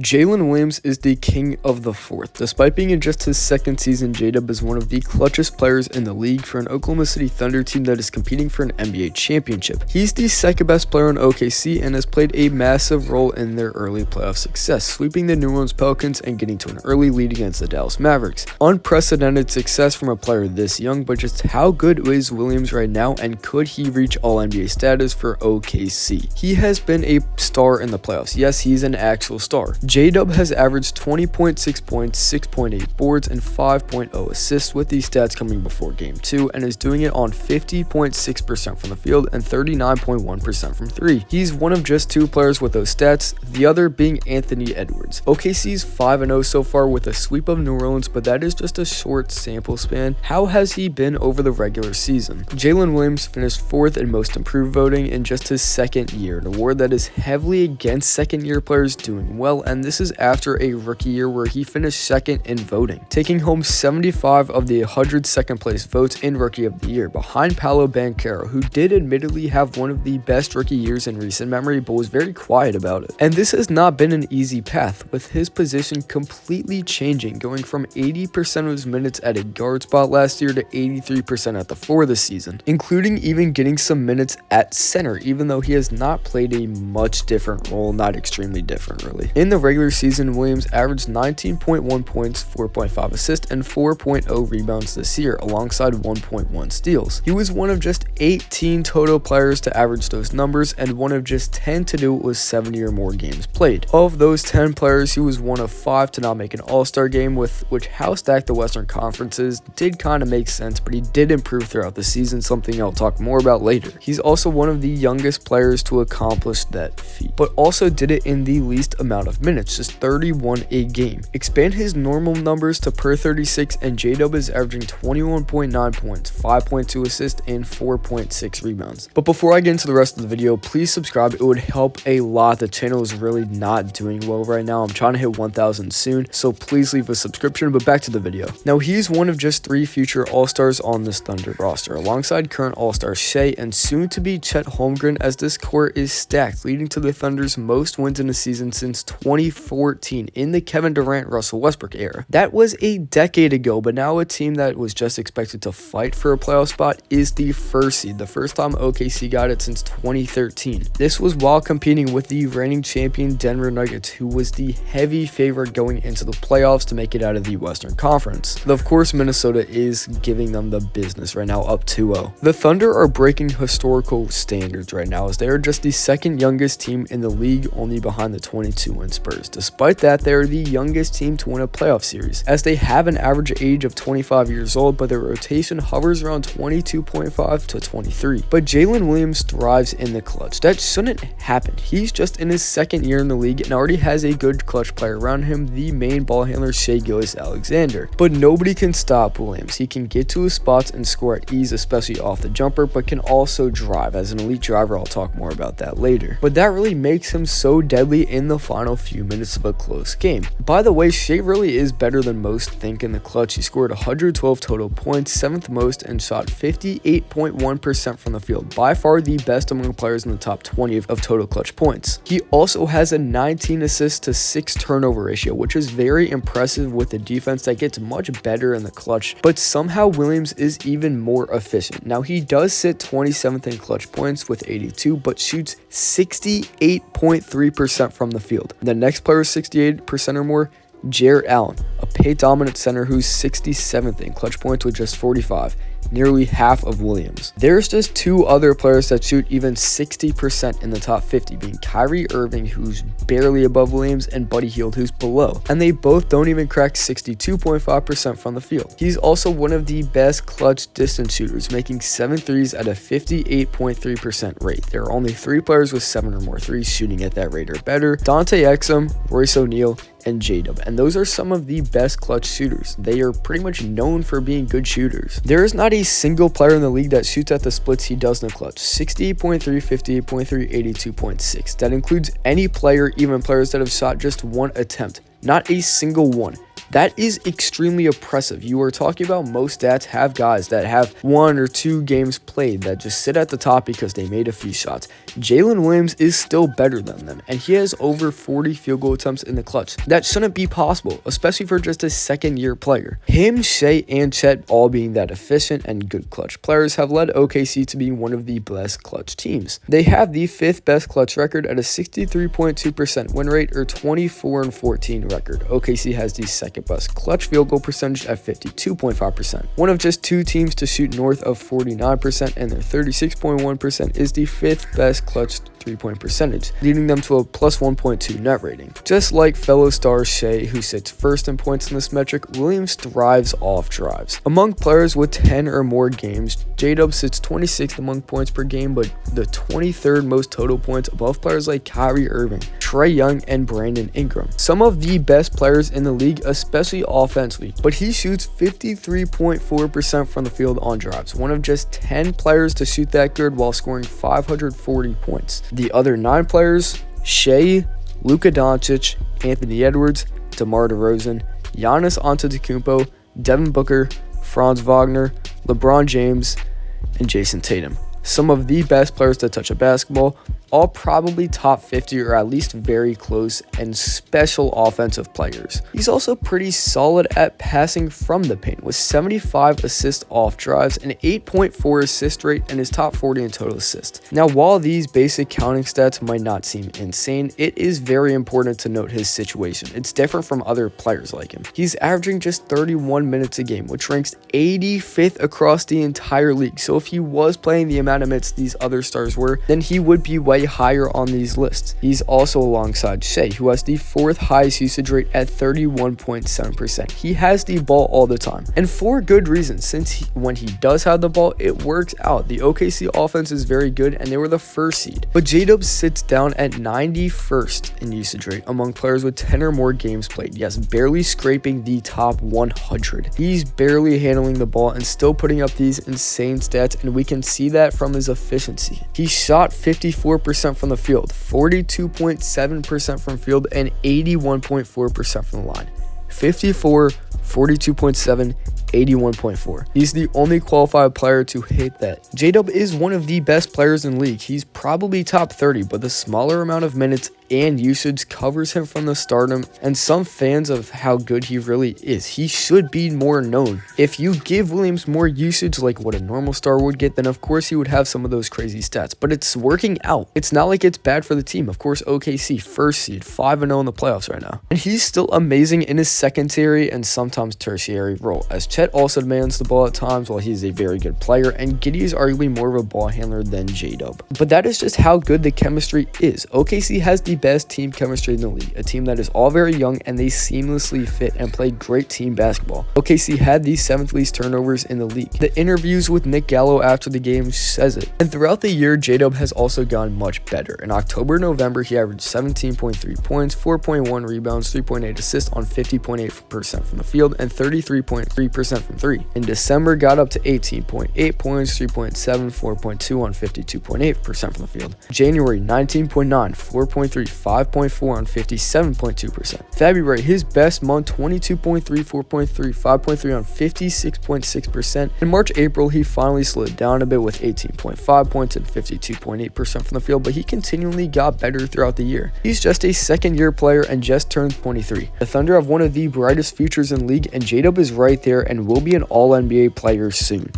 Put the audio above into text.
Jalen Williams is the king of the fourth. Despite being in just his second season, JDub is one of the clutchest players in the league for an Oklahoma City Thunder team that is competing for an NBA championship. He's the second best player on OKC and has played a massive role in their early playoff success, sweeping the New Orleans Pelicans and getting to an early lead against the Dallas Mavericks. Unprecedented success from a player this young, but just how good is Williams right now, and could he reach All-NBA status for OKC? He has been a star in the playoffs. Yes, he's an actual star. JDub has averaged 20.6 points, 6.8 boards, and 5.0 assists, with these stats coming before Game 2, and is doing it on 50.6% from the field and 39.1% from 3. He's one of just two players with those stats, the other being Anthony Edwards. OKC's 5-0 so far with a sweep of New Orleans, but that is just a short sample span. How has he been over the regular season? Jalen Williams finished 4th in most improved voting in just his second year, an award that is heavily against second-year players doing well, and this is after a rookie year where he finished 2nd in voting, taking home 75 of the 100 second place votes in Rookie of the Year, behind Paolo Banchero, who did admittedly have one of the best rookie years in recent memory, but was very quiet about it. And this has not been an easy path, with his position completely changing, going from 80% of his minutes at a guard spot last year to 83% at the 4 this season, including even getting some minutes at center, even though he has not played a much different role, not extremely different really. In the regular season, Williams averaged 19.1 points, 4.5 assists, and 4.0 rebounds this year, alongside 1.1 steals. He was one of just 18 total players to average those numbers, and one of just 10 to do it with 70 or more games played. Of those 10 players, he was one of 5 to not make an All-Star game, with which how stacked the Western Conference is did kind of make sense, but he did improve throughout the season, something I'll talk more about later. He's also one of the youngest players to accomplish that feat, but also did it in the least amount of minutes, just 31 a game. Expand his normal numbers to per 36, and JDub is averaging 21.9 points, 5.2 assists, and 4.6 rebounds. But before I get into the rest of the video, please subscribe. It would help a lot. The channel is really not doing well right now. I'm trying to hit 1,000 soon, so please leave a subscription. But back to the video. Now, he's one of just 3 future All-Stars on this Thunder roster, alongside current All-Star Shea and soon-to-be Chet Holmgren, as this core is stacked, leading to the Thunder's most wins in a season since 2014 in the Kevin Durant, Russell Westbrook era. That was a decade ago, but now a team that was just expected to fight for a playoff spot is the 1st seed, the first time OKC got it since 2013. This was while competing with the reigning champion Denver Nuggets, who was the heavy favorite going into the playoffs to make it out of the Western Conference. Though of course Minnesota is giving them the business right now, up 2-0. The Thunder are breaking historical standards right now, as they are just the 2nd youngest team in the league, only behind the 22-win Spurs. Despite that, they are the youngest team to win a playoff series, as they have an average age of 25 years old, but their rotation hovers around 22.5 to 23. But Jalen Williams thrives in the clutch. That shouldn't happen. He's just in his 2nd year in the league and already has a good clutch player around him, the main ball handler Shai Gilgeous-Alexander. But nobody can stop Williams. He can get to his spots and score at ease, especially off the jumper, but can also drive. As an elite driver, I'll talk more about that later. But that really makes him so deadly in the final few minutes of a close game. By the way, Shai really is better than most think in the clutch. He scored 112 total points, 7th most, and shot 58.1% from the field, by far the best among players in the top 20 of total clutch points. He also has a 19 assists to 6 turnover ratio, which is very impressive with a defense that gets much better in the clutch, but somehow Williams is even more efficient. Now, he does sit 27th in clutch points with 82, but shoots 68.3% from the field. The next player is 68% or more, Jarrett Allen, a paint-dominant center who's 67th in clutch points with just 45, nearly half of Williams. There's just 2 other players that shoot even 60% in the top 50, being Kyrie Irving, who's barely above Williams, and Buddy Hield, who's below. And they both don't even crack 62.5% from the field. He's also one of the best clutch distance shooters, making 7 threes at a 58.3% rate. There are only 3 players with 7 or more threes shooting at that rate or better: Dante Exum, Royce O'Neal, and JDub, and those are some of the best clutch shooters. They are pretty much known for being good shooters. There is not a single player in the league that shoots at the splits he does in the clutch: 68.3, 58.3, 82.6. That includes any player, even players that have shot just 1 attempt. Not a single one. That is extremely impressive. You are talking about most stats have guys that have 1 or 2 games played that just sit at the top because they made a few shots. Jalen Williams is still better than them, and he has over 40 field goal attempts in the clutch. That shouldn't be possible, especially for just a second-year player. Him, Shai, and Chet all being that efficient and good clutch players have led OKC to be one of the best clutch teams. They have the 5th best clutch record at a 63.2% win rate or 24-14 record. OKC has the 2nd best clutch field goal percentage at 52.5%. One of just 2 teams to shoot north of 49%, and their 36.1% is the 5th best clutch 3-point percentage, leading them to a plus 1.2 net rating. Just like fellow star Shai, who sits first in points in this metric, Williams thrives off drives. Among players with 10 or more games, JDub sits 26th among points per game, but the 23rd most total points, above players like Kyrie Irving, Trae Young, and Brandon Ingram. Some of the best players in the league, especially offensively, but he shoots 53.4% from the field on drives, one of just 10 players to shoot that good while scoring 540 points. The other 9 players, Shai, Luka Doncic, Anthony Edwards, DeMar DeRozan, Giannis Antetokounmpo, Devin Booker, Franz Wagner, LeBron James, and Jason Tatum. Some of the best players to touch a basketball, all probably top 50 or at least very close, and special offensive players. He's also pretty solid at passing from the paint with 75 assists off drives, an 8.4 assist rate, and his top 40 in total assists. Now, while these basic counting stats might not seem insane, it is very important to note his situation. It's different from other players like him. He's averaging just 31 minutes a game, which ranks 85th across the entire league. So if he was playing the amount of minutes these other stars were, then he would be way higher on these lists. He's also alongside Shai, who has the 4th highest usage rate at 31.7%. He has the ball all the time, and for good reason, since when he does have the ball, it works out. The OKC offense is very good, and they were the 1st seed. But JDub sits down at 91st in usage rate among players with 10 or more games played. Yes, barely scraping the top 100. He's barely handling the ball and still putting up these insane stats, and we can see that from his efficiency. He shot 54% from the field, 42.7% from field, and 81.4% from the line. 54, 42.7, 81.4. He's the only qualified player to hit that. JDub is one of the best players in the league. He's probably top 30, but the smaller amount of minutes and usage covers him from the stardom, and some fans of how good he really is. He should be more known. If you give Williams more usage like what a normal star would get, then of course he would have some of those crazy stats, but it's working out. It's not like it's bad for the team. Of course, OKC 1st seed, 5-0 in the playoffs right now, and he's still amazing in his secondary and sometimes tertiary role, as Chet also demands the ball at times while he's a very good player, and Giddey is arguably more of a ball handler than JDub. But that is just how good the chemistry is. OKC has the best team chemistry in the league, a team that is all very young and they seamlessly fit and play great team basketball. OKC had the 7th least turnovers in the league. The interviews with Nick Gallo after the game says it. And throughout the year, JDub has also gotten much better. In October and November, he averaged 17.3 points, 4.1 rebounds, 3.8 assists on 50.8% from the field, and 33.3% from 3. In December, got up to 18.8 points, 3.7, 4.2 on 52.8% from the field. January, 19.9, 4.3, 5.4 on 57.2%. February, his best month, 22.3, 4.3, 5.3 on 56.6%. In March, April, he finally slid down a bit with 18.5 points and 52.8% from the field, but he continually got better throughout the year. He's just a second-year player and just turned 23. The Thunder have one of the brightest futures in the league, and JDub is right there and will be an All-NBA player soon.